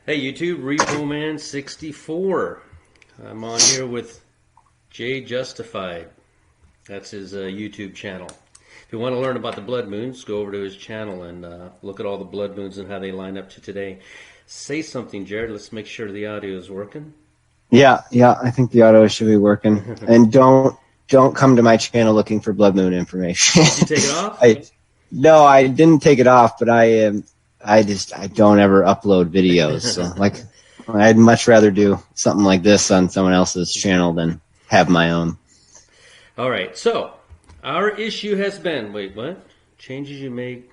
Hey YouTube, RepoMan64. I'm on here with Jay Justified. That's his YouTube channel. If you want to learn about the blood moons, go over to his channel and look at all the blood moons and how they line up to today. Say something, Jared. Let's make sure the audio is working. Yeah, I think the audio should be working. And don't come to my channel looking for blood moon information. Did you take it off? No, I didn't take it off, but I don't ever upload videos. So like, I'd much rather do something like this on someone else's channel than have my own. All right. So our issue has been, wait, what? Changes you make,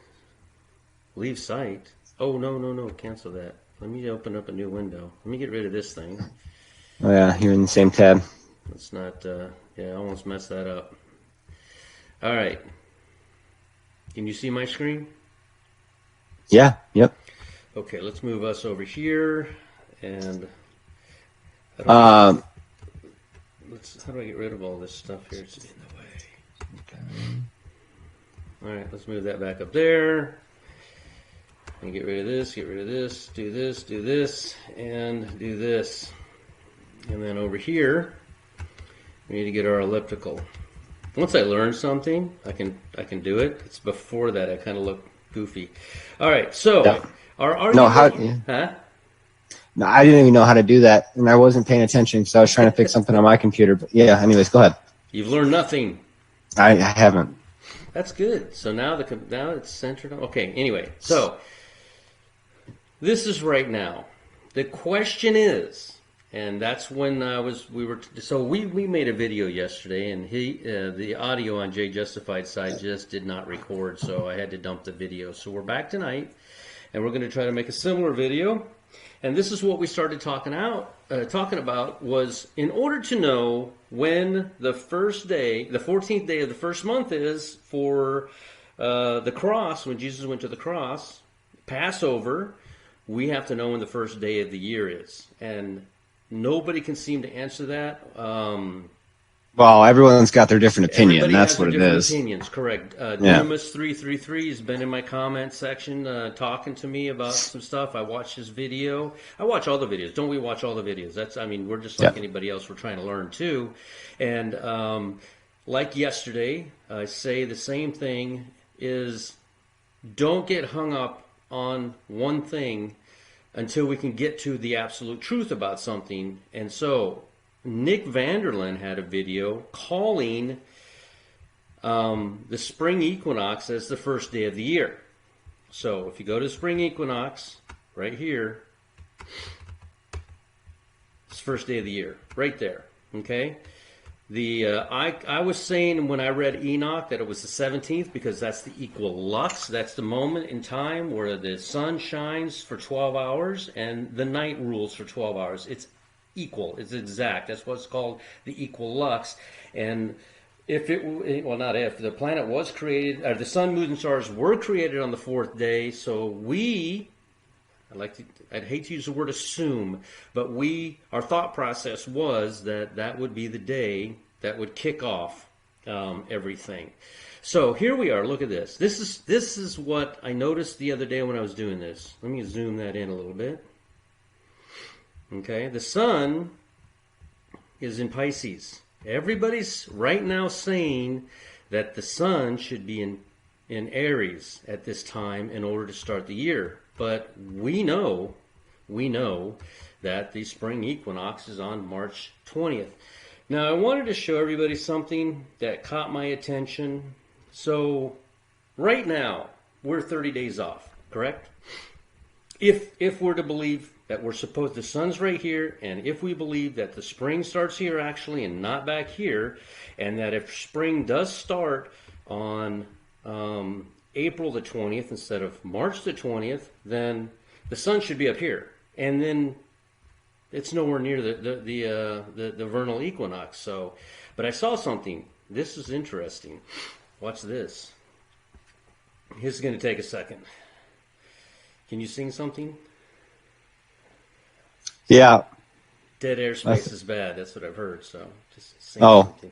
leave site. Oh, no, cancel that. Let me open up a new window. Let me get rid of this thing. Oh yeah, you're in the same tab. Let's not, yeah, I almost messed that up. All right. Can you see my screen? Yeah, yep. Okay, let's move us over here. And uh, how do I get rid of all this stuff here? It's in the way. Okay. All right, let's move that back up there. And get rid of this, do this, and do this. And then over here, we need to get our elliptical. Once I learn something, I can do it. It's before that I kind of look goofy. All right, so our argument. No, I didn't even know how to do that, and I wasn't paying attention because I was trying to fix something on my computer. But yeah, anyways, go ahead. You've learned nothing. I haven't. That's good. So now now it's centered on. Okay. Anyway, so this is right now. The question is. And that's when we made a video yesterday, and the audio on Jay Justified side just did not record, so I had to dump the video. So we're back tonight, and we're going to try to make a similar video. And this is what we started talking about was in order to know when the first day, the 14th day of the first month is for the cross, when Jesus went to the cross, Passover, we have to know when the first day of the year is. And nobody can seem to answer that. Well, everyone's got their different opinion. That's what it is. Opinions, correct. Dumas333 has been in my comment section talking to me about some stuff. I watched his video. I watch all the videos. Don't we watch all the videos? We're just like anybody else. We're trying to learn too. And like yesterday, I say the same thing is don't get hung up on one thing until we can get to the absolute truth about something. And so Nick Vanderlyn had a video calling the spring equinox as the first day of the year. So if you go to spring equinox right here, it's first day of the year right there. Okay. I was saying when I read Enoch that it was the 17th because that's the equilux. That's the moment in time where the sun shines for 12 hours and the night rules for 12 hours. It's equal. It's exact. That's what's called the equilux. And the planet was created, or the sun, moon, and stars were created on the fourth day. So I'd hate to use the word assume, but our thought process was that would be the day that would kick off everything. So here we are. Look at this. This is what I noticed the other day when I was doing this. Let me zoom that in a little bit. Okay, the sun is in Pisces. Everybody's right now saying that the sun should be in Aries at this time in order to start the year. But we know that the spring equinox is on March 20th. Now, I wanted to show everybody something that caught my attention. So, right now, we're 30 days off, correct? If we're to believe that the sun's right here, and if we believe that the spring starts here actually and not back here, and that if spring does start on April the 20th instead of March the 20th, then the sun should be up here, and then it's nowhere near the vernal equinox. So, but I saw something. This is interesting. Watch this. This is going to take a second. Can you sing something? Yeah. Dead airspace is bad. That's what I've heard. So just sing something.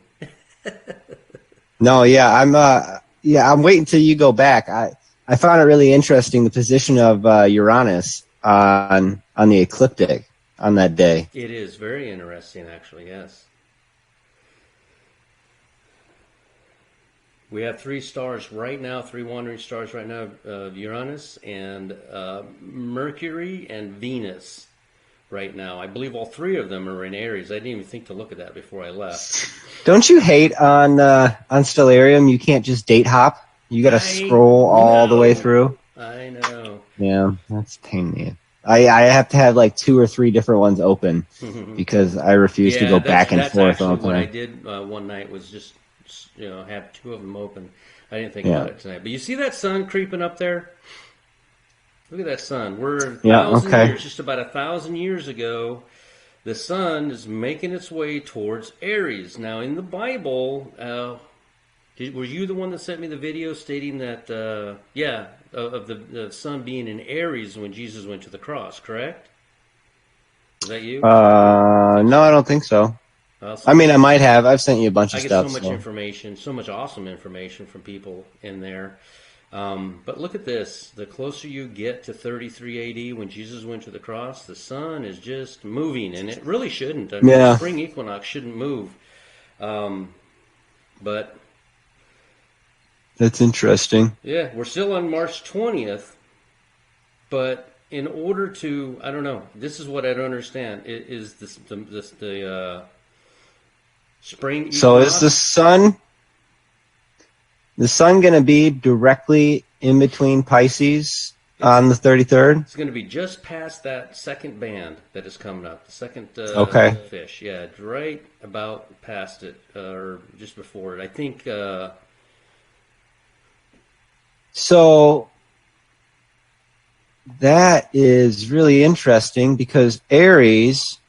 No, yeah, I'm waiting till you go back. I found it really interesting, the position of Uranus on the ecliptic on that day. It is very interesting, actually. Yes. We have three stars right now, three wandering stars right now, Uranus and Mercury and Venus right now. I believe all three of them are in Aries. I didn't even think to look at that before I left. Don't you hate on Stellarium? You can't just date hop. You got to scroll all the way through. I know. Yeah, that's a pain in the ass. I have to have like 2 or 3 different ones open because I refuse to go back and forth. That's actually what I did one night was just have 2 of them open. I didn't think about it tonight. But you see that sun creeping up there? Look at that sun. We're 1,000 years, just about 1,000 years ago. The sun is making its way towards Aries. Now, in the Bible, were you the one that sent me the video stating that, of the sun being in Aries when Jesus went to the cross, correct? Is that you? No, I don't think so. I mean, I might have. I've sent you a bunch of stuff. I get so much information, so much awesome information from people in there. But look at this. The closer you get to 33 AD when Jesus went to the cross, the sun is just moving, and it really shouldn't. I mean, the spring equinox shouldn't move. But that's interesting. Yeah, we're still on March 20th, but in order to, I don't know, this is what I don't understand. Is the spring equinox? So is the sun going to be directly in between Pisces on the 33rd? It's going to be just past that second band that is coming up, the second fish. Yeah, right about past it, or just before it. I think... So that is really interesting because Aries,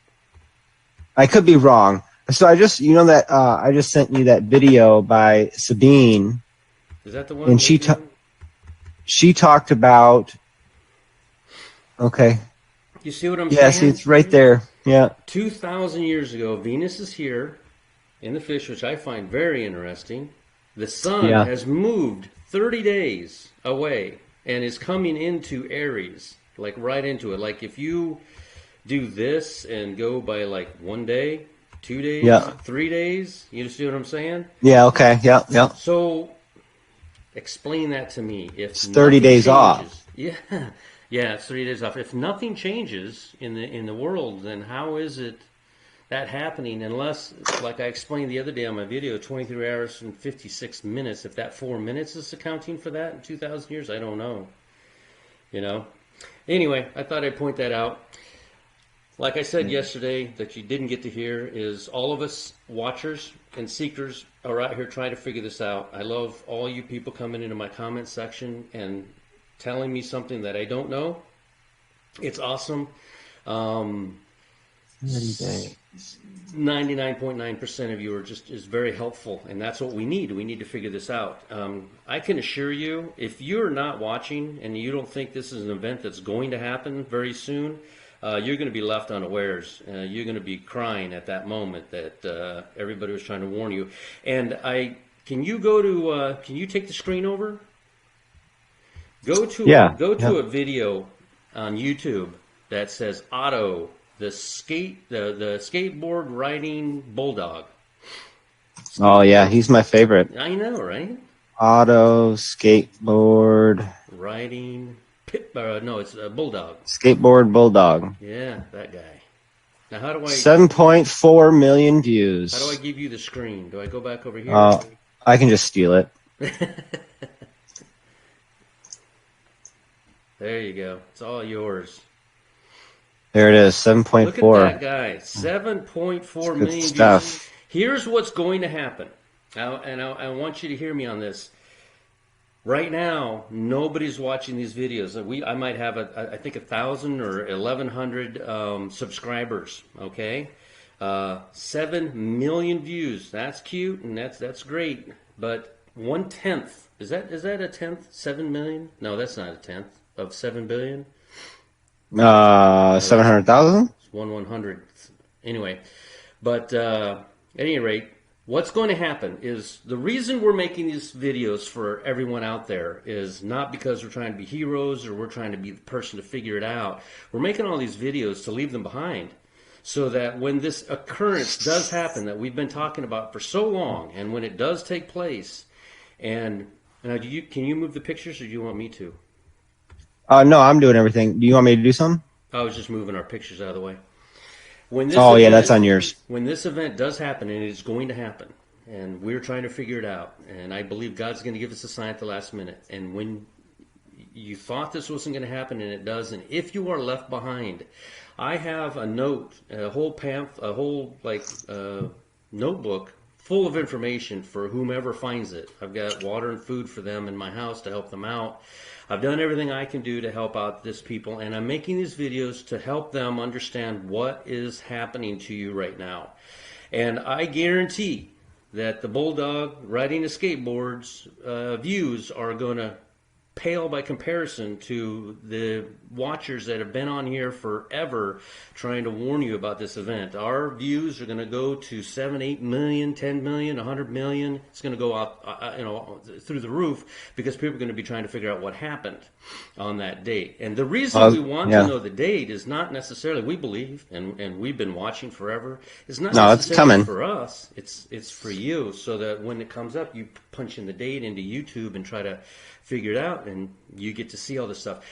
I could be wrong. So I just, I just sent you that video by Sabine. Is that the one? And she talked about, okay. You see what I'm saying? Yeah, see, it's right there. Yeah. 2,000 years ago, Venus is here in the fish, which I find very interesting. The sun has moved 30 days away and is coming into Aries, like right into it. Like if you do this and go by like 1 day, 2 days, 3 days, you see what I'm saying? Yeah, okay, yeah. So explain that to me. If it's 30 days off. Yeah, it's 30 days off. If nothing changes in the world, then how is it that happening? Unless, like I explained the other day on my video, 23 hours and 56 minutes. If that 4 minutes is accounting for that in 2,000 years, I don't know. Anyway, I thought I'd point that out. Like I said yesterday, that you didn't get to hear, is all of us watchers and seekers are out here trying to figure this out. I love all you people coming into my comment section and telling me something that I don't know. It's awesome. 99.9% of you is very helpful, and that's what we need. We need to figure this out. I can assure you, if you're not watching and you don't think this is an event that's going to happen very soon, you're going to be left unawares. You're going to be crying at that moment that everybody was trying to warn you. And can you take the screen over? Go to a video on YouTube that says Otto, the skateboard riding bulldog. Oh yeah, he's my favorite. I know, right? Otto skateboard riding. No, it's a bulldog. Skateboard bulldog. Yeah, that guy. Now, how do I? 7.4 million views. How do I give you the screen? Do I go back over here? I can just steal it. There you go. It's all yours. There it is, 7.4. Look at that guy, 7.4 million views. Here's what's going to happen, and I want you to hear me on this. Right now, nobody's watching these videos. I might have, I think, 1,000 or 1,100 subscribers. Okay, 7 million views. That's cute and that's great. But 1/10 is that a tenth? 7 million? No, that's not a tenth of 7 billion. 700,000. 1/100th. Anyway, but at any rate, what's going to happen is the reason we're making these videos for everyone out there is not because we're trying to be heroes or we're trying to be the person to figure it out. We're making all these videos to leave them behind so that when this occurrence does happen that we've been talking about for so long, and when it does take place, and now can you move the pictures or do you want me to? No, I'm doing everything. Do you want me to do something? I was just moving our pictures out of the way. Yeah, that's on yours. When this event does happen, and it's going to happen, and we're trying to figure it out, and I believe God's going to give us a sign at the last minute. And when you thought this wasn't going to happen, and it does, and if you are left behind, I have a note, a whole notebook full of information for whomever finds it. I've got water and food for them in my house to help them out. I've done everything I can do to help out this people, and I'm making these videos to help them understand what is happening to you right now. And I guarantee that the Bulldog riding a skateboard's views are going to pale by comparison to the watchers that have been on here forever trying to warn you about this event. Our views are going to go to 7, 8 million, 10 million, 100 million. It's going to go up, through the roof because people are going to be trying to figure out what happened on that date. And the reason we want to know the date is not necessarily, we believe, and we've been watching forever, is not necessarily for us. It's for you, so that when it comes up, you punch in the date into YouTube and try to figure it out, and you get to see all this stuff.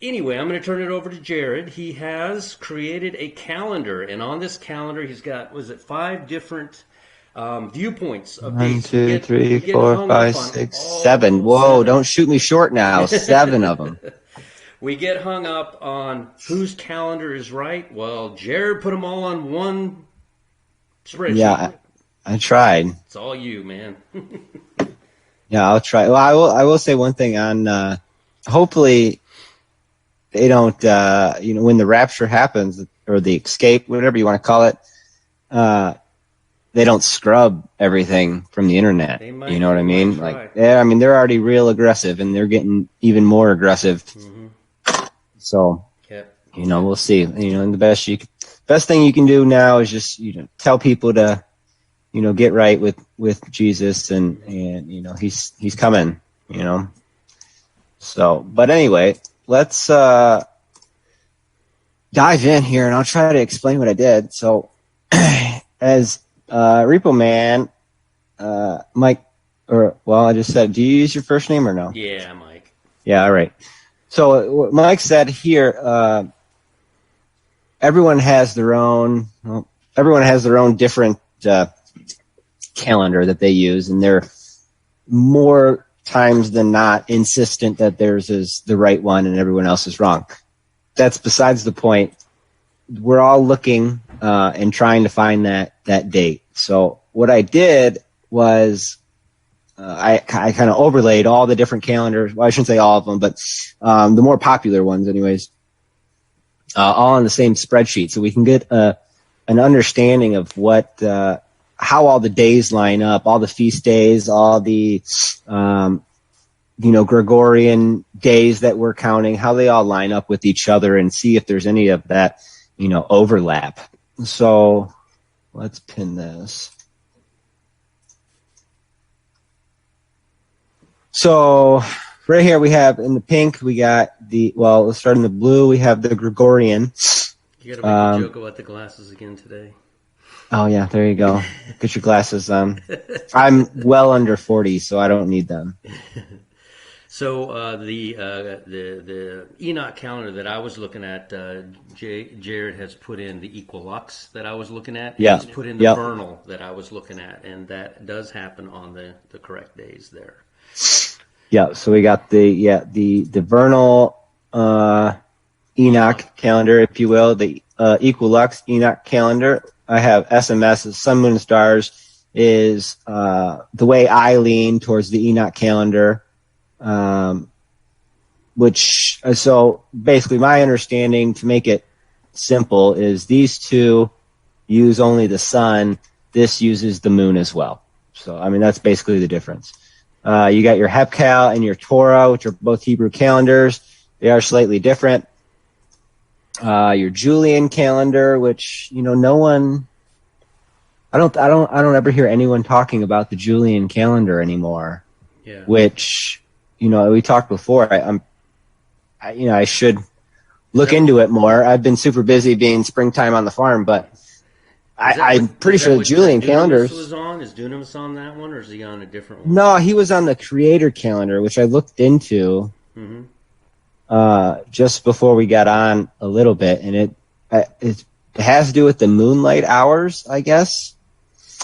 Anyway, I'm going to turn it over to Jared. He has created a calendar, and on this calendar, he's got, 5 different viewpoints of dates. 1, 2, 3, 4, 5, 6, 7. Whoa, 7. Don't shoot me short now. 7 of them. We get hung up on whose calendar is right. Well, Jared put them all on one spreadsheet. Yeah, I tried. It's all you, man. Yeah, I'll try. Well, I will say one thing on. Hopefully, they don't. When the rapture happens or the escape, whatever you want to call it, they don't scrub everything from the internet. You know what I mean? They're already real aggressive, and they're getting even more aggressive. Mm-hmm. So, we'll see. And the best thing you can do now is just tell people to. Get right with Jesus and he's coming, So, but anyway, let's dive in here and I'll try to explain what I did. So, as Repo Man, Mike, I just said, do you use your first name or no? Yeah, Mike. Yeah, all right. So, what Mike said here, everyone has their own different calendar that they use, and they're more times than not insistent that theirs is the right one and everyone else is wrong. That's besides the point. We're all looking and trying to find that date. So what I did was I kind of overlaid all the different calendars. Well, I shouldn't say all of them, but the more popular ones anyways, all on the same spreadsheet, so we can get an understanding of what how all the days line up, all the feast days, all the, Gregorian days that we're counting, how they all line up with each other and see if there's any of that, overlap. So let's pin this. So right here we have in the pink, we got let's start in the blue. We have the Gregorian. You got to make a joke about the glasses again today. Oh, yeah, there you go. Get your glasses on. I'm well under 40, so I don't need them. So the Enoch calendar that I was looking at, Jared has put in the equilux that I was looking at. Yeah. He's put in the vernal that I was looking at, and that does happen on the correct days there. Yeah, so we got the vernal Enoch calendar, if you will, the equilux Enoch calendar. I have SMS, Sun, Moon, and Stars, is the way I lean towards the Enoch calendar, so basically my understanding, to make it simple, is these two use only the sun. This uses the moon as well. So, that's basically the difference. You got your Hepcal and your Torah, which are both Hebrew calendars. They are slightly different. Your Julian calendar, which, no one I don't ever hear anyone talking about the Julian calendar anymore. Yeah. Which, we talked before. I should Is look that into it more. I've been super busy being springtime on the farm, but I'm pretty sure the Julian Dunamis calendars. was on? Is Dunamis on that one, or is he on a different one? No, he was on the creator calendar, which I looked into Mm-hmm. just before we got on a little bit, and it has to do with the moonlight hours, I guess.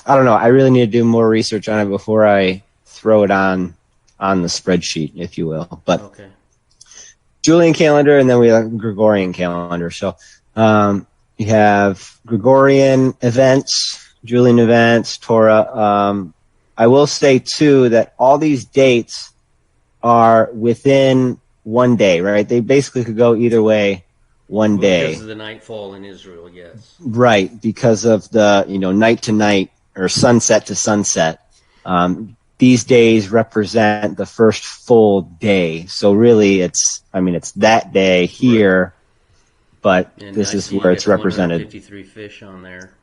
I don't know. I really need to do more research on it before I throw it on the spreadsheet, if you will. But Okay. Julian calendar, and then we have Gregorian calendar. So you have Gregorian events, Julian events, Torah. I will say too that all these dates are within one day, right? They basically could go either way one day. Because of the nightfall in Israel, yes. Right, because of the night to night or sunset to sunset. These days represent the first full day. So really it's that day here, right. But and this is where it's represented. 153 fish on there.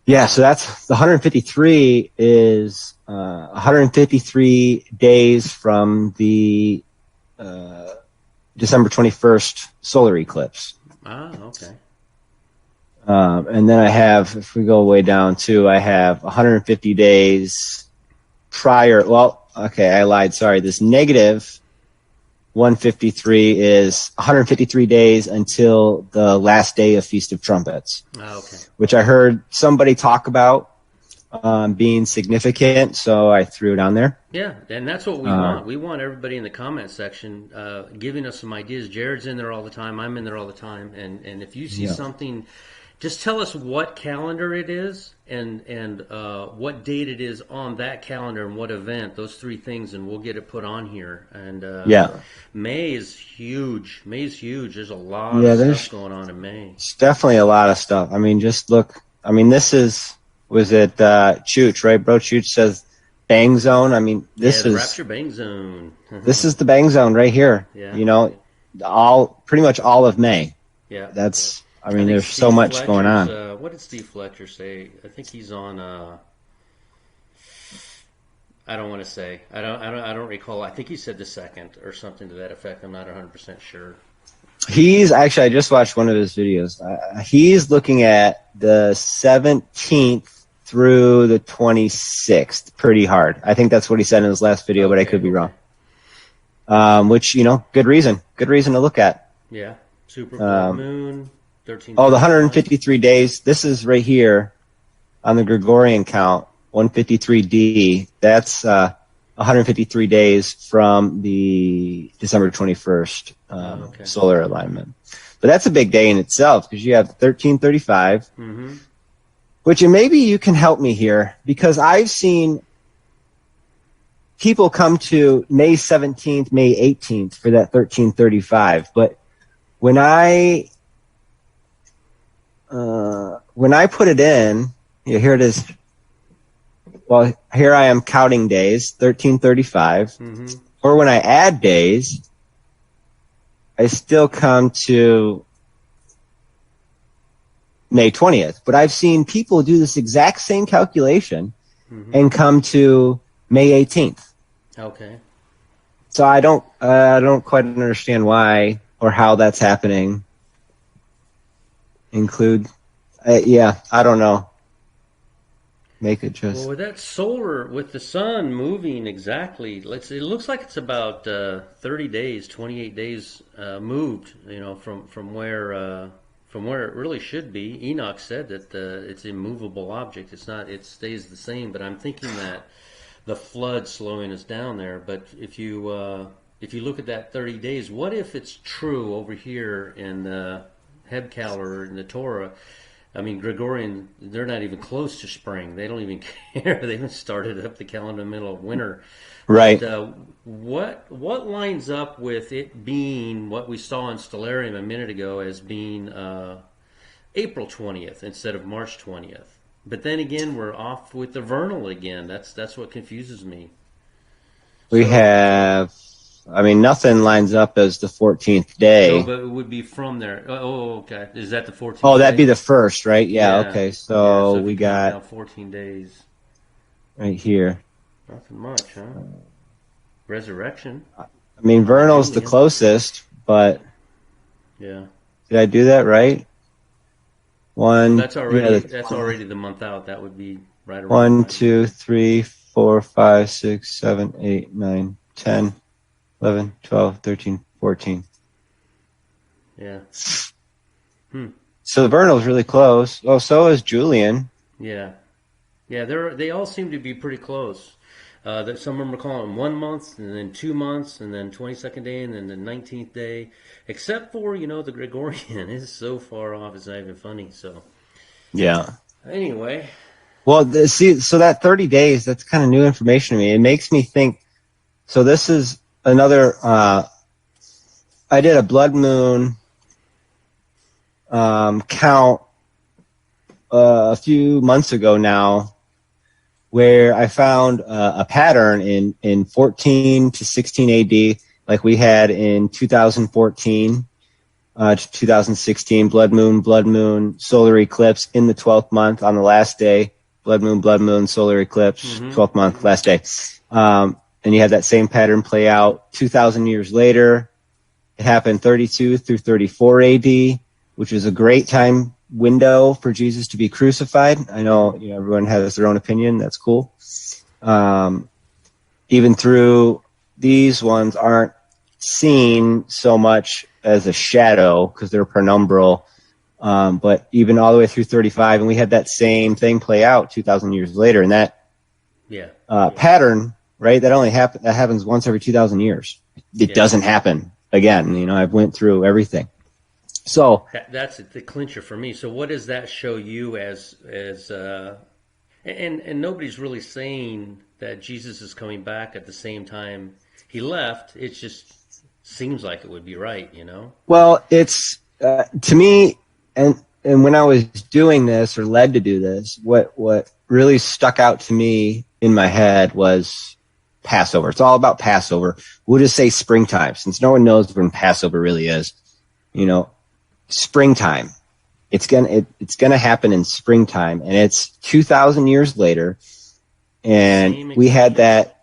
Yeah, so that's the 153 is 153 days from the December 21st solar eclipse. Ah, okay. And then I have, if we go way down too, I have 150 days prior. Well, okay, I lied. Sorry. This negative 153 is 153 days until the last day of Feast of Trumpets. Oh, okay. Which I heard somebody talk about being significant, so I threw it on there. Yeah, and that's what we want. We want everybody in the comment section giving us some ideas. Jared's in there all the time. I'm in there all the time. And if you see something, just tell us what calendar it is and what date it is on that calendar and what event, those three things, and we'll get it put on here. And May is huge. May's huge. There's a lot of stuff going on in May. It's definitely a lot of stuff. I mean, just look. I mean, this is, was it Chooch, right? Bro Chooch says bang zone. I mean, this is Rapture bang zone. This is the bang zone right here. Yeah. Pretty much all of May. Yeah. That's, I mean, there's so much going on. What did Steve Fletcher say? I think he's on. I don't want to say. I don't recall. I think he said the second or something to that effect. I'm not 100% sure. He's actually, I just watched one of his videos. He's looking at the 17th through the 26th pretty hard. I think that's what he said in his last video, but I could be wrong. Which, good reason to look at. Yeah. Super full moon. 13. Oh, the 153 days. This is right here on the Gregorian count, 153D. That's 153 days from the December 21st solar alignment. But that's a big day in itself because you have 1335, which, and maybe you can help me here, because I've seen people come to May 17th, May 18th for that 1335. But when I put it in, here it is. Well, here I am counting days, 1335. Or when I add days, I still come to May 20th. But I've seen people do this exact same calculation and come to May 18th. Okay. So I don't quite understand why or how that's happening. I don't know. Make it just. Well, with that solar, with the sun moving exactly, it looks like it's about 30 days, 28 days moved. From where it really should be. Enoch said that it's an immovable object. It's not. It stays the same. But I'm thinking that the flood's slowing us down there. But if you look at that 30 days, what if it's true over here in Hebcal or in the Torah? I mean, Gregorian, they're not even close to spring. They don't even care. They haven't started up the calendar in the middle of winter. Right. But, what lines up with it being what we saw in Stellarium a minute ago as being April 20th instead of March 20th? But then again, we're off with the vernal again. That's what confuses me. We have I mean, nothing lines up as the 14th No, day. but it would be from there. Oh, okay. Is that the 14th Oh, day? that'd be the first, right? Yeah, okay. Yeah. So So if we you count got down 14 days, right here. nothing much, huh? Resurrection. I mean, On the vernal's the Julian. closest, but Yeah. did I do that right? Well, One, that's yeah, already the month out. That would be right around 1, right. 2, 3, 4, 5, 6, 7, 8, 9, 10, 11, 12, 13, 14. Yeah. So the vernal's really close. Oh, so is Julian. Yeah. Yeah. They all seem to be pretty close. That some of them are calling 1 month, and then 2 months, and then 22nd day, and then the 19th day. Except for the Gregorian is so far off. It's not even funny. So Yeah. anyway. Well, see, so that 30 days, that's kind of new information to me. It makes me think. So this is another. I did a blood moon count a few months ago now, where I found a pattern in 14 to 16 AD, like we had in 2014 to 2016, blood moon, solar eclipse in the 12th month on the last day, blood moon, solar eclipse, 12th month, last day. And you had that same pattern play out 2,000 years later. It happened 32 through 34 AD, which was a great time window for Jesus to be crucified. I know, everyone has their own opinion. That's cool. Even through these ones aren't seen so much as a shadow because they're penumbral. But even all the way through 35, and we had that same thing play out 2,000 years later. And that pattern, right, that happens once every 2,000 years. It doesn't happen again. I've went through everything. So That's the clincher for me. So what does that show you as and nobody's really saying that Jesus is coming back at the same time he left. It just seems like it would be right, Well, it's to me, and when I was doing this or led to do this, what really stuck out to me in my head was Passover. It's all about Passover. We'll just say springtime, since no one knows when Passover really is. Springtime. It's gonna happen in springtime, and it's 2,000 years later, and we had that.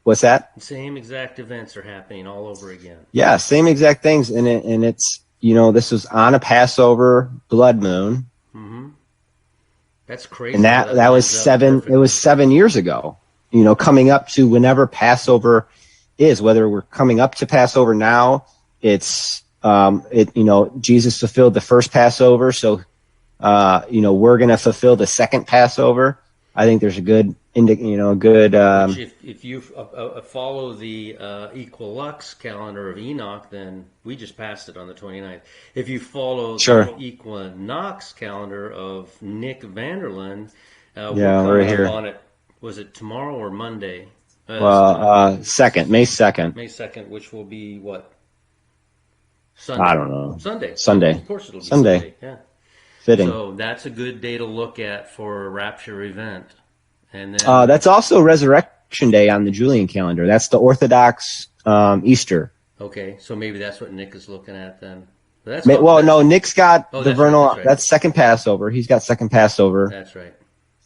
What's that? The same exact events are happening all over again. Yeah, same exact things, and it's this was on a Passover blood moon. Mm-hmm. That's crazy. And that was 7. It was 7 years ago. Coming up to whenever Passover is, whether we're coming up to Passover now, it's Jesus fulfilled the first Passover, so we're going to fulfill the second Passover. I think there's a good Which if you follow the Equilux calendar of Enoch, then we just passed it on the 29th. If you follow the Equinox calendar of Nick Vanderland, we're here on it. Was it tomorrow or Monday? May 2nd. May 2nd, which will be what? Sunday. I don't know. Sunday. Of course it'll be Sunday. Yeah. Fitting. So that's a good day to look at for a Rapture event. And then that's also Resurrection Day on the Julian calendar. That's the Orthodox Easter. Okay, so maybe that's what Nick is looking at then. No, Nick's got the vernal. Right. That's second Passover. He's got second Passover. That's right.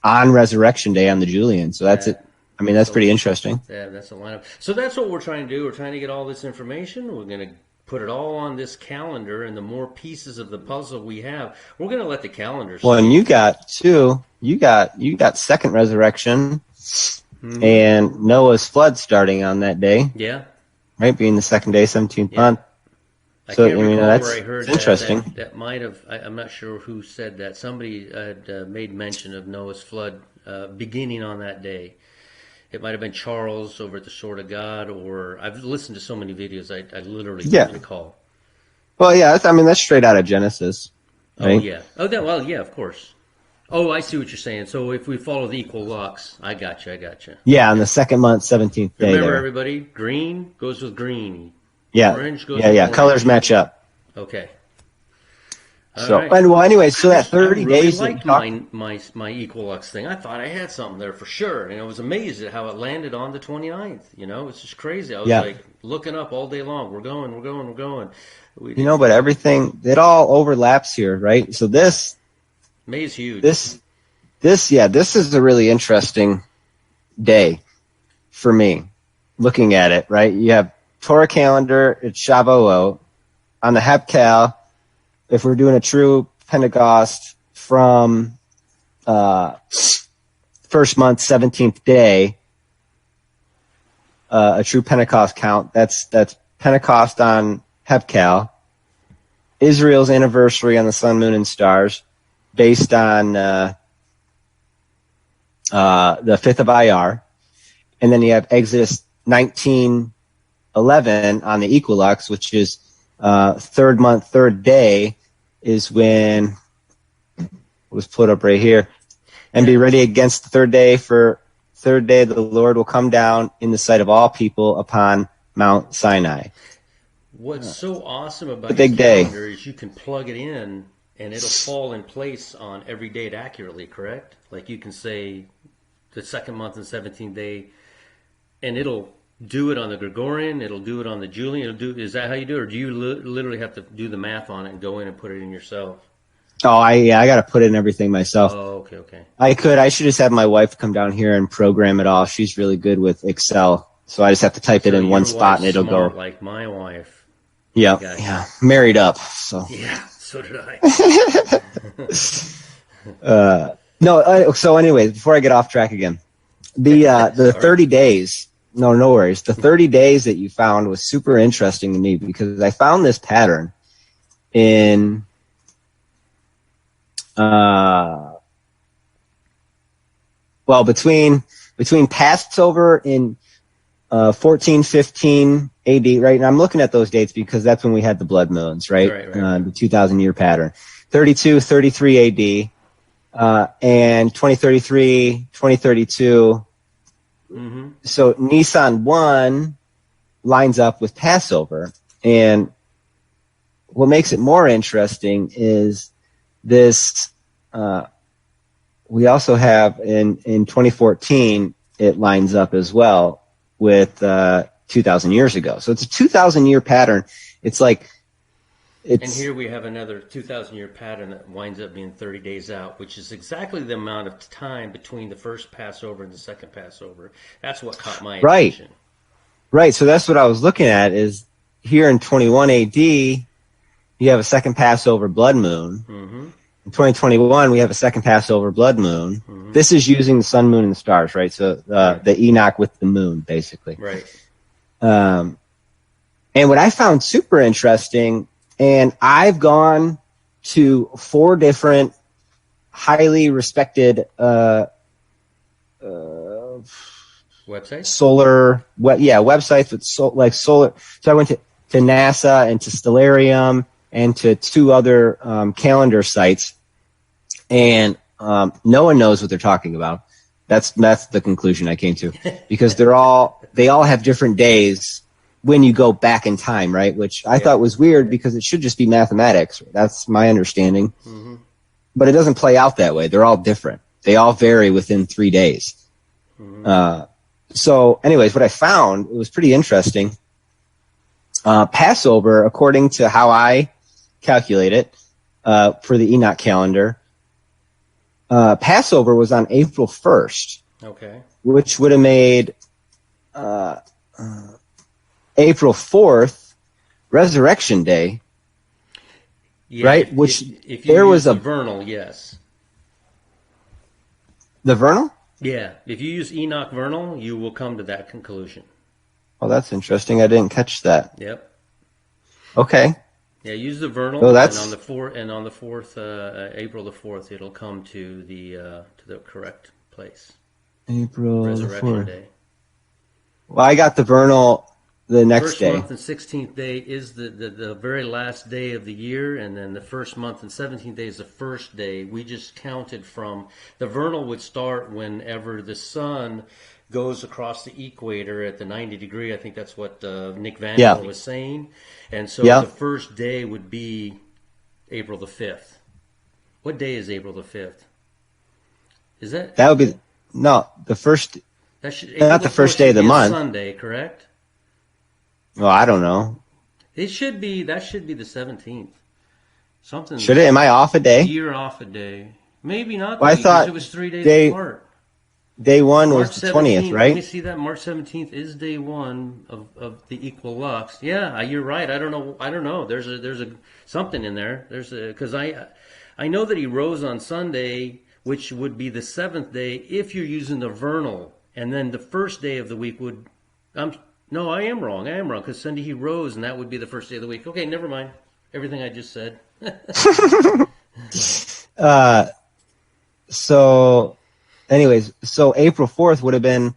On Resurrection Day on the Julian. So that's it. I mean, that's pretty interesting. Yeah, that's the lineup. So that's what we're trying to do. We're trying to get all this information. We're going to put it all on this calendar, and the more pieces of the puzzle we have, we're going to let the calendar. Well, and you got two. You got second resurrection, and Noah's flood starting on that day. Yeah. Right, being the second day, 17th month. So I recall that's where I heard interesting. That might have. I'm not sure who said that. Somebody had made mention of Noah's flood beginning on that day. It might have been Charles over at the Sword of God, or I've listened to so many videos, I literally can't recall. Well, yeah, that's straight out of Genesis. Right? Oh, yeah. Oh, yeah, of course. Oh, I see what you're saying. So if we follow the Equilux, I got you. Yeah, on the second month, 17th day. Remember, everybody, green goes with green. Yeah, Orange goes with orange. Colors match up. Okay. All So, right. and well, anyway, so that I 30 really days that you liked talked, my Equilux thing. I thought I had something there for sure, and I was amazed at how it landed on the 29th. You know, it's just crazy. I was yeah, like looking up all day long. We're going, we're going, we're going. We you know, didn't. but everything, it all overlaps here, right? So May's huge. this, this is a really interesting day for me looking at it, right? You have Torah calendar, it's Shavuot. On the Hepcal, if we're doing a true Pentecost from first month, 17th day, a true Pentecost count, that's Pentecost on Hepcal. Israel's anniversary on the sun, moon, and stars, based on the 5th of Iyar. And then you have Exodus 19:11 on the Equilux, which is third month, third day, is when it was put up right here. And be ready against the third day, for third day the Lord will come down in the sight of all people upon Mount Sinai. What's so awesome A about your big day. calendar is you can plug it in and it'll fall in place on every date accurately, correct? Like you can say the second month and 17th day, and it'll do it on the Gregorian, it'll do it on the Julian. Is that how you do it, or do you literally have to do the math on it and go in and put it in yourself? Oh, I got to put in everything myself. Oh, okay. I should just have my wife come down here and program it all. She's really good with Excel. So I just have to type it So in one your spot and wife's it'll smart, go. like my wife. Yeah, Gotcha. yeah. Married up. So Yeah, so did I. no. So anyway, before I get off track again, the 30 days. No worries. The 30 days that you found was super interesting to me because I found this pattern in between Passover in 1415 AD, right? And I'm looking at those dates because that's when we had the blood moons, right? Right. The 2,000 year pattern. 32, 33 AD, and 2033, 2032. Mm-hmm. So Nisan 1 lines up with Passover. And what makes it more interesting is this, we also have in 2014, it lines up as well with 2,000 years ago. So it's a 2,000 year pattern. It's like, And here we have another 2,000 year pattern that winds up being 30 days out, which is exactly the amount of time between the first Passover and the second Passover. That's what caught my attention. Right. So that's what I was looking at is here in 21 AD, you have a second Passover blood moon. Mm-hmm. In 2021, we have a second Passover blood moon. Mm-hmm. This is using the sun, moon, and the stars, right? So the Enoch with the moon, basically. Right. And what I found super interesting, and I've gone to 4 different highly respected websites, websites with solar. So I went to NASA and to Stellarium and to 2 other calendar sites, and no one knows what they're talking about. That's the conclusion I came to, because they all have different days when you go back in time, right? Which I thought was weird because it should just be mathematics. That's my understanding. Mm-hmm. But it doesn't play out that way. They're all different. They all vary within 3 days. Mm-hmm. So anyways, what I found, it was pretty interesting. Passover, according to how I calculate it, for the Enoch calendar, Passover was on April 1st. Okay. Which would have made April 4th Resurrection Day. Yeah, right? Which if you use the vernal, yes. The vernal? Yeah. If you use Enoch vernal, you will come to that conclusion. Oh, that's interesting. I didn't catch that. Yep. Okay. Yeah, use the vernal, oh, that's... and on the 4th, April the 4th, it'll come to the correct place. April Resurrection 4th. Day. Well, I got the vernal the next day. First month and 16th day is the very last day of the year, and then the first month and 17th day is the first day. We just counted from the vernal would start whenever the sun goes across the equator at the 90 degree. I think that's what Nick Van was saying. And so the first day would be April the 5th. What day is April the 5th? Is that That would be no the first, that should April not the the 4th first day should of the be a month. Sunday, correct? Well, I don't know. It should be that should be the 17th. Should it? Am I off a day? You're off a day. Maybe not, Well, I because it thought was 3 days day apart. day one March was the 20th, 17th. Let me right? see that. March 17th is day one of the equal lux. Yeah, you're right. I don't know. There's a something in there. Because I know that he rose on Sunday, which would be the 7th day if you're using the vernal, and then the first day of the week would. No, I am wrong. Because Sunday he rose, and that would be the first day of the week. Okay, never mind. Everything I just said. So, anyways, so April 4th would have been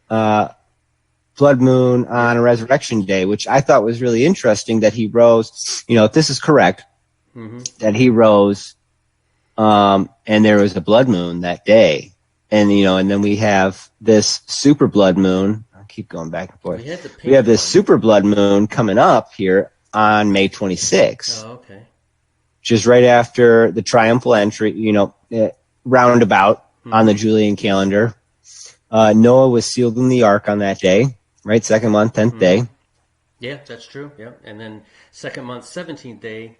blood moon on a resurrection day, which I thought was really interesting that he rose. You know, if this is correct, that he rose, and there was a blood moon that day, and and then we have this super blood moon. I keep going back and forth. We have this super blood moon coming up here on May 26th. Oh, okay. Which is right after the triumphal entry, roundabout on the Julian calendar. Noah was sealed in the ark on that day, right? Second month, 10th day. Yeah, that's true. Yeah, and then second month, 17th day,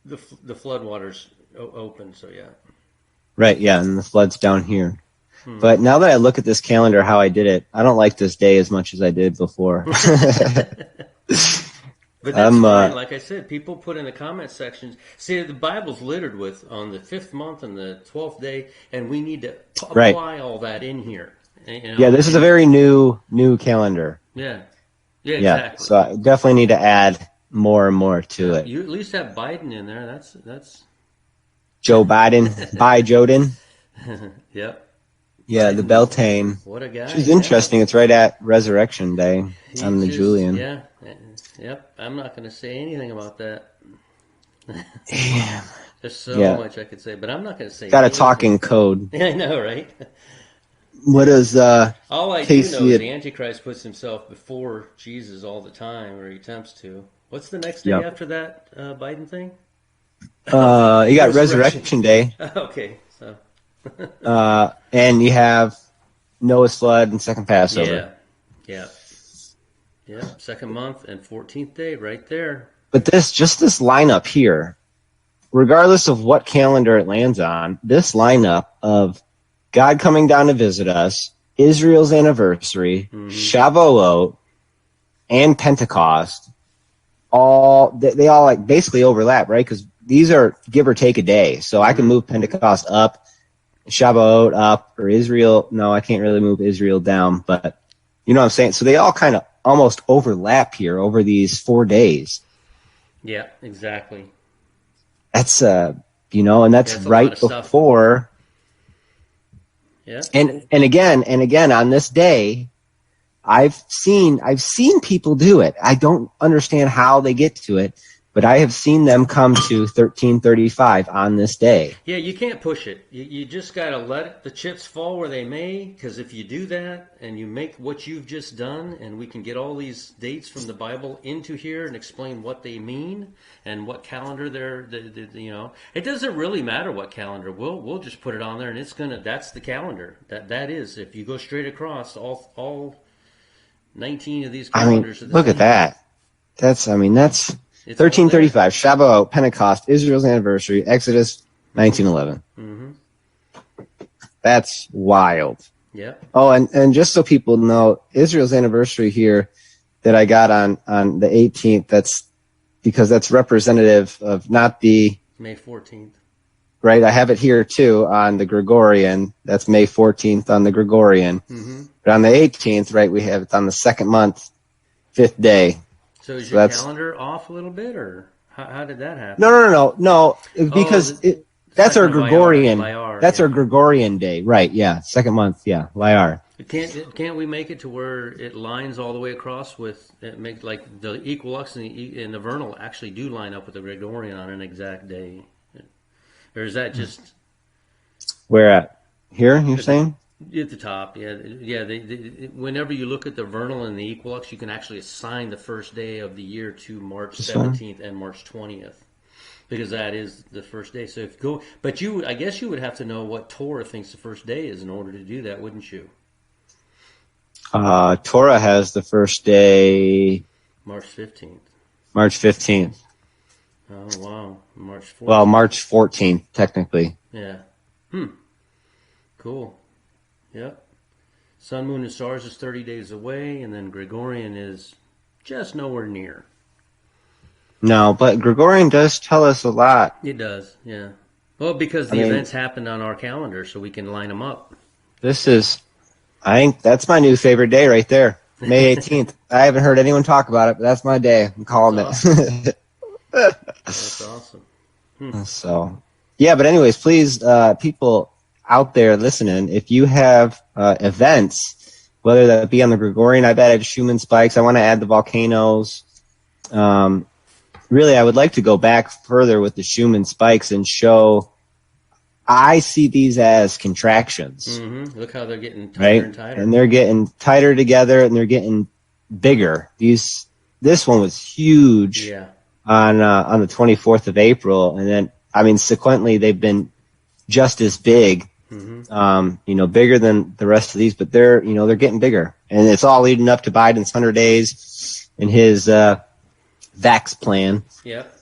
the flood waters opened. So yeah. Right. Yeah, and the flood's down here. But now that I look at this calendar, how I did it, I don't like this day as much as I did before. But that's fine. Like I said, people put in the comment sections. See, the Bible's littered with on the 5th month and the 12th day, and we need to apply all that in here. Yeah, this is a very new calendar. Yeah, exactly. So I definitely need to add more and more to it. You at least have Biden in there. That's Joe Biden, by Joden. Yep. Yeah, the Beltane. What a guy. Which is interesting. It's right at Resurrection Day on the Julian. Yeah. Yep. I'm not going to say anything about that. Damn. There's so much I could say, but I'm not going to say Got a talking code. I know, right? What does all I do know is the Antichrist puts himself before Jesus all the time, or he attempts to. What's the next day after that Biden thing? You got Resurrection Day. Okay, so. And you have Noah's flood and second Passover. Yeah. Second month and 14th day, right there. But this lineup here, regardless of what calendar it lands on, this lineup of God coming down to visit us, Israel's anniversary, Shavuot, and Pentecost, they all like basically overlap, right? Because these are give or take a day. So I can move Pentecost up, Shavuot up, or Israel. No, I can't really move Israel down, but you know what I'm saying? So they all kind of almost overlap here over these 4 days. Yeah, exactly. That's and that's right before. Yeah. And again on this day, I've seen people do it. I don't understand how they get to it, but I have seen them come to 1335 on this day. Yeah, you can't push it. You just got to let the chips fall where they may, because if you do that and you make what you've just done, and we can get all these dates from the Bible into here and explain what they mean and what calendar it doesn't really matter what calendar. We'll just put it on there, and that's the calendar. That is, if you go straight across all 19 of these calendars. Look at that. That's 1335, Shavuot, Pentecost, Israel's anniversary, Exodus, 1911. That's wild. Yeah. Oh, and just so people know, Israel's anniversary here that I got on the 18th, that's because that's representative of not the... May 14th. Right, I have it here too on the Gregorian. That's May 14th on the Gregorian. But on the 18th, right, we have it on the second month, 5th day. So is your calendar off a little bit, or how did that happen? No, because that's our Gregorian. That's our Gregorian day, right? Yeah, second month, yeah, Lyar. Can't we make it to where it lines all the way across with like the equilux and the vernal actually do line up with the Gregorian on an exact day, or is that just where at here? You're saying? At the top, yeah. Whenever you look at the vernal and the equilux, you can actually assign the first day of the year to March 17th and March 20th. Because that is the first day. So if you go, but I guess you would have to know what Torah thinks the first day is in order to do that, wouldn't you? Torah has the first day March 15th. March 15th. Oh, wow. March 14th. Well, March 14th, technically. Yeah. Cool. Yep. Sun, moon, and stars is 30 days away, and then Gregorian is just nowhere near. No, but Gregorian does tell us a lot. It does, yeah. Well, because the events happened on our calendar, so we can line them up. I think that's my new favorite day right there. May 18th. I haven't heard anyone talk about it, but that's my day. I'm calling it. That's awesome. So, yeah, but anyways, please, people out there listening, if you have events, whether that be on the Gregorian, I've added Schumann spikes. I want to add the volcanoes. Really, I would like to go back further with the Schumann spikes and show. I see these as contractions. Mm-hmm. Look how they're getting tighter and tighter. And they're getting tighter together, and they're getting bigger. This one was huge. Yeah. On the 24th of April, and then sequentially they've been just as big, bigger than the rest of these, but they're getting bigger, and it's all leading up to Biden's 100 days and his vax plan. Yep.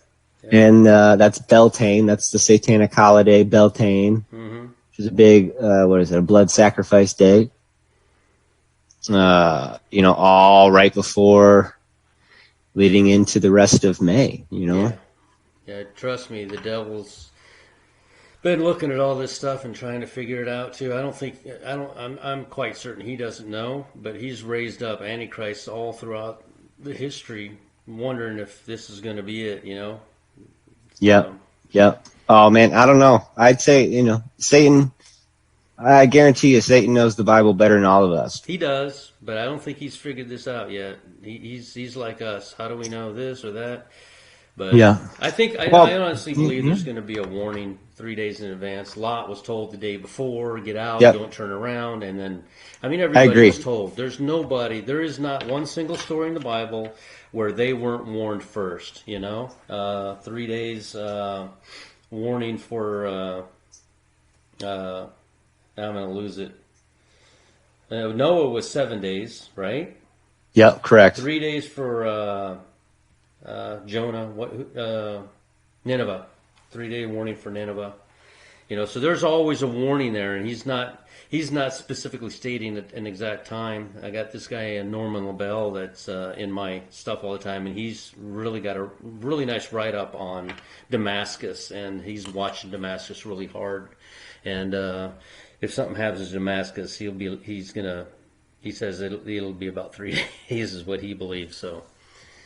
And that's Beltane, that's the satanic holiday Beltane, which is a big a blood sacrifice day. All right before. Leading into the rest of May, Yeah, trust me, the devil's been looking at all this stuff and trying to figure it out too. I'm quite certain he doesn't know, but he's raised up antichrists all throughout the history, wondering if this is going to be it, Yep. Oh man, I don't know. I'd say, Satan. I guarantee you, Satan knows the Bible better than all of us. He does, but I don't think he's figured this out yet. He's like us. How do we know this or that? But yeah, I honestly believe there's going to be a warning 3 days in advance. Lot was told the day before, get out, don't turn around, and then everybody was told. There is not one single story in the Bible where they weren't warned first. 3 days warning for. I'm going to lose it. Noah was 7 days, right? Yep, correct. 3 days for Jonah. Nineveh. 3 day warning for Nineveh. So there's always a warning there, and he's not specifically stating an exact time. I got this guy Norman LaBelle that's in my stuff all the time, and he's really got a really nice write up on Damascus, and he's watching Damascus really hard, and. If something happens to Damascus, he says it'll be about 3 days is what he believes. So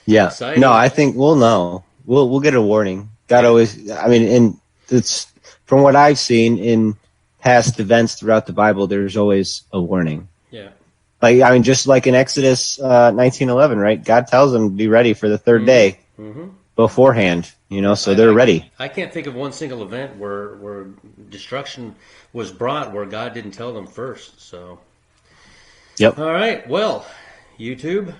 yeah, exciting. No, I think we'll know. We'll get a warning. God always. And it's from what I've seen in past events throughout the Bible. There's always a warning. Yeah. Just like in Exodus 19:11, right? God tells them to be ready for the third day beforehand. So they're ready. I can't think of one single event where destruction was brought where God didn't tell them first. So, yep. All right. Well, YouTube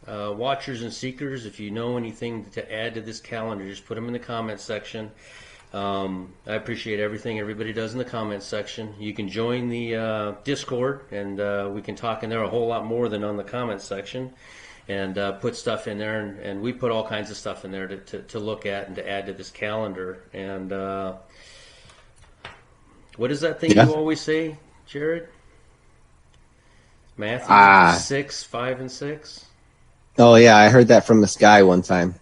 watchers and seekers, if you know anything to add to this calendar, just put them in the comments section. I appreciate everything everybody does in the comments section. You can join the Discord, and we can talk in there a whole lot more than on the comments section. And put stuff in there, and we put all kinds of stuff in there to look at and to add to this calendar. And what is that thing you always say, Jared? Matthew 6, 5, and 6? Oh, yeah, I heard that from this guy one time.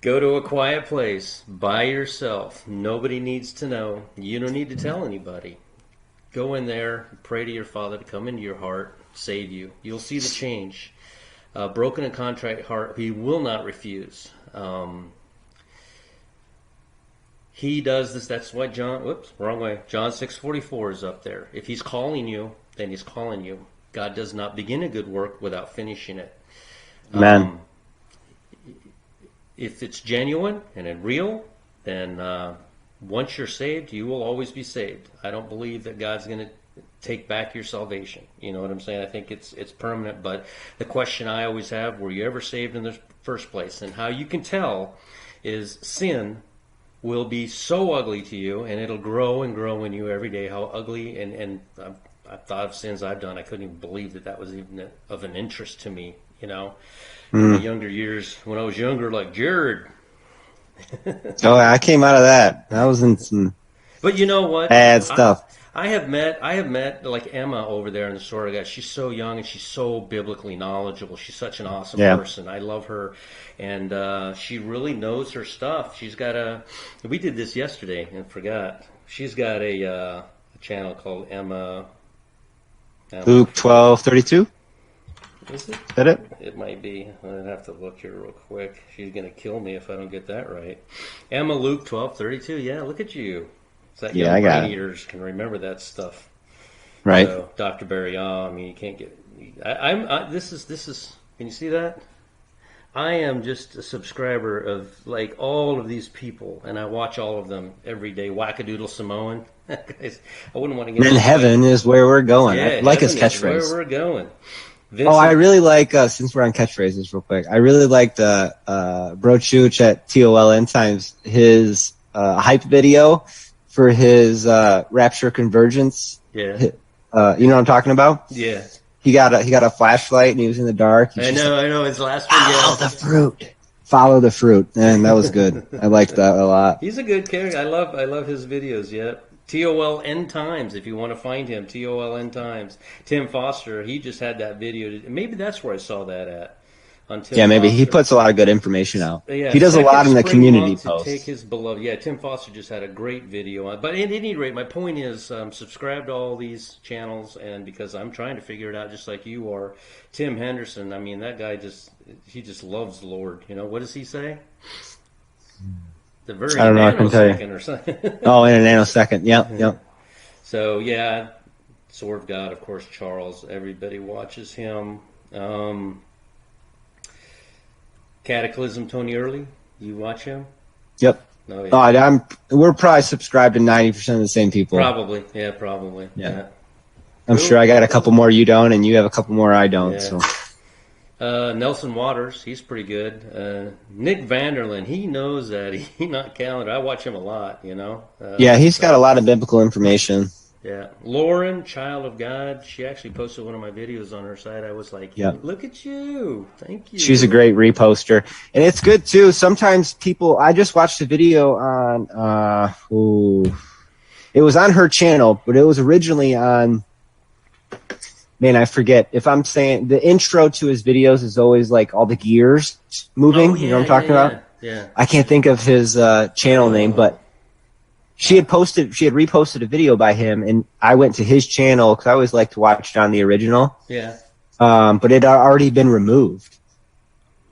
Go to a quiet place by yourself. Nobody needs to know. You don't need to tell anybody. Go in there, pray to your Father to come into your heart, save you. You'll see the change. Broken and contrite heart, he will not refuse. He does this. That's why John 6:44 is up there. If he's calling you, then he's calling you. God does not begin a good work without finishing it. Amen. If it's genuine and real, then once you're saved, you will always be saved. I don't believe that God's going to take back your salvation. You know what I'm saying? I think it's permanent. But the question I always have: were you ever saved in the first place? And how you can tell is sin will be so ugly to you, and it'll grow and grow in you every day. How ugly and I've thought of sins I've done. I couldn't even believe that was even of an interest to me. You know, in the younger years when I was younger, like Jared. Oh, I came out of that. I was in some But you know what? bad stuff. I have met like Emma over there in the store. Guys, she's so young and she's so biblically knowledgeable. She's such an awesome person. I love her, and she really knows her stuff. She's got we did this yesterday and forgot. She's got a channel called Emma. Luke 12:32. Is it? Is that it? It might be. I'd have to look here real quick. She's gonna kill me if I don't get that right. Emma Luke 12:32. Yeah, look at you. That Yeah, I got brain it. eaters can remember that stuff, Right. So, Dr. Barry. I mean, you can't get. This is. Can you see that? I am just a subscriber of like all of these people, and I watch all of them every day. Wackadoodle Samoan. Guys, I wouldn't want to get. And heaven is where we're going. Yeah, I like his heaven is catchphrase. where we're going. Oh, I really like, since we're on catchphrases real quick, I really like the Bro Chooch at TOLN Times, his hype video for his Rapture Convergence. Yeah. You know what I'm talking about? Yeah. He got a flashlight and he was in the dark. I know. His last one. Follow the fruit. Follow the fruit. And that was good. I liked that a lot. He's a good character. I love his videos. Yeah. TOLN Times, if you want to find him, TOLN Times. Tim Foster, he just had that video. Maybe that's where I saw that at. On Tim Yeah, maybe Foster. he puts a lot of good information out. Yeah, he does a lot in the community posts. Take his beloved. Yeah, Tim Foster just had a great video on. But at any rate, my point is, subscribe to all these channels, and because I'm trying to figure it out, just like you are. Tim Henderson, I mean, that guy just loves the Lord. You know, what does he say? The very I don't know. I can tell you. or something. Oh, in a nanosecond. Yep. So yeah, Sword of God, of course. Charles, everybody watches him. Cataclysm, Tony Early, you watch him? Yep. Oh, yeah. We're probably subscribed to 90% of the same people. Probably. Yeah. I'm sure I got a couple more you don't, and you have a couple more I don't. Yeah. So. Nelson Waters, he's pretty good. Nick Vanderlyn, he knows that. He not calendar. I watch him a lot, you know. Yeah, he's got a lot of biblical information. Yeah. Lauren, Child of God, she actually posted one of my videos on her site. I was like, look at you. Thank you. She's a great reposter. And it's good, too. Sometimes I just watched a video on, it was on her channel, but it was originally on, man, I forget. If I'm saying, the intro to his videos is always like all the gears moving. You know what I'm talking about? Yeah. I can't think of his channel name, but she had reposted a video by him, and I went to his channel because I always like to watch it on the original. Yeah. But it had already been removed.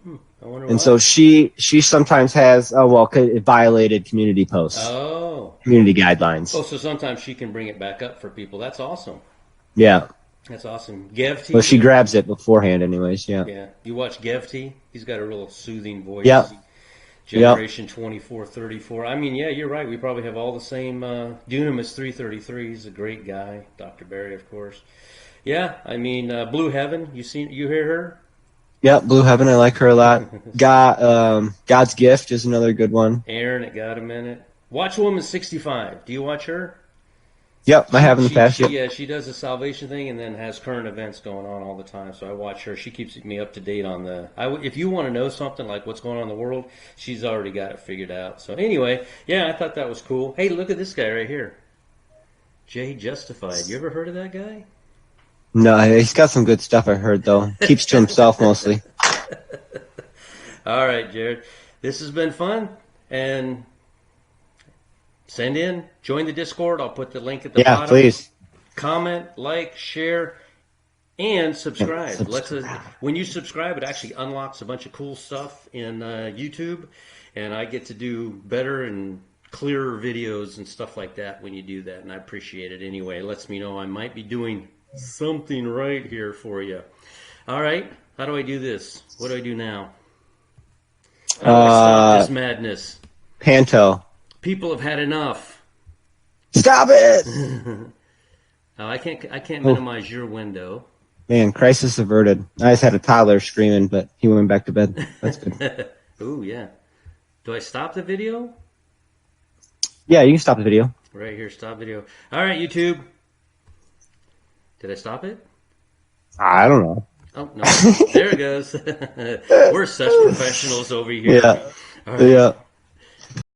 I wonder and why. so she sometimes has, it violated community posts. Oh. Community guidelines. Oh, so sometimes she can bring it back up for people. That's awesome. Yeah. That's awesome. Gevty. Well, she grabs it beforehand anyways, yeah. Yeah. You watch Gevty? He's got a real soothing voice. Yeah. Generation 2434. I mean, yeah, you're right. We probably have all the same. Dunamis 333. He's a great guy. Dr. Barry, of course. Yeah, I mean, Blue Heaven. You hear her? Yeah, Blue Heaven. I like her a lot. God's Gift is another good one. Aaron at Got a Minute. Watch Woman 65. Do you watch her? Yep, I have in the past. Yep. Yeah, she does the salvation thing and then has current events going on all the time. So I watch her. She keeps me up to date on if you want to know something like what's going on in the world, she's already got it figured out. So anyway, yeah, I thought that was cool. Hey, look at this guy right here. Jay Justified. You ever heard of that guy? No, he's got some good stuff I heard, though. Keeps to himself mostly. All right, Jared. This has been fun. And join the Discord. I'll put the link at the bottom. Yeah, please. Comment, like, share, and subscribe. When you subscribe, it actually unlocks a bunch of cool stuff in YouTube, and I get to do better and clearer videos and stuff like that when you do that, and I appreciate it anyway. It lets me know I might be doing something right here for you. All right, how do I do this? What do I do now? How do I stop this madness? Panto. People have had enough. Stop it! I can't Oh. minimize your window. Man, crisis averted. I just had a toddler screaming, but he went back to bed. That's good. Ooh, yeah. Do I stop the video? Yeah, you can stop the video. Right here, stop video. All right, YouTube. Did I stop it? I don't know. Oh, no. There it goes. We're such professionals over here. Yeah. All right. Yeah.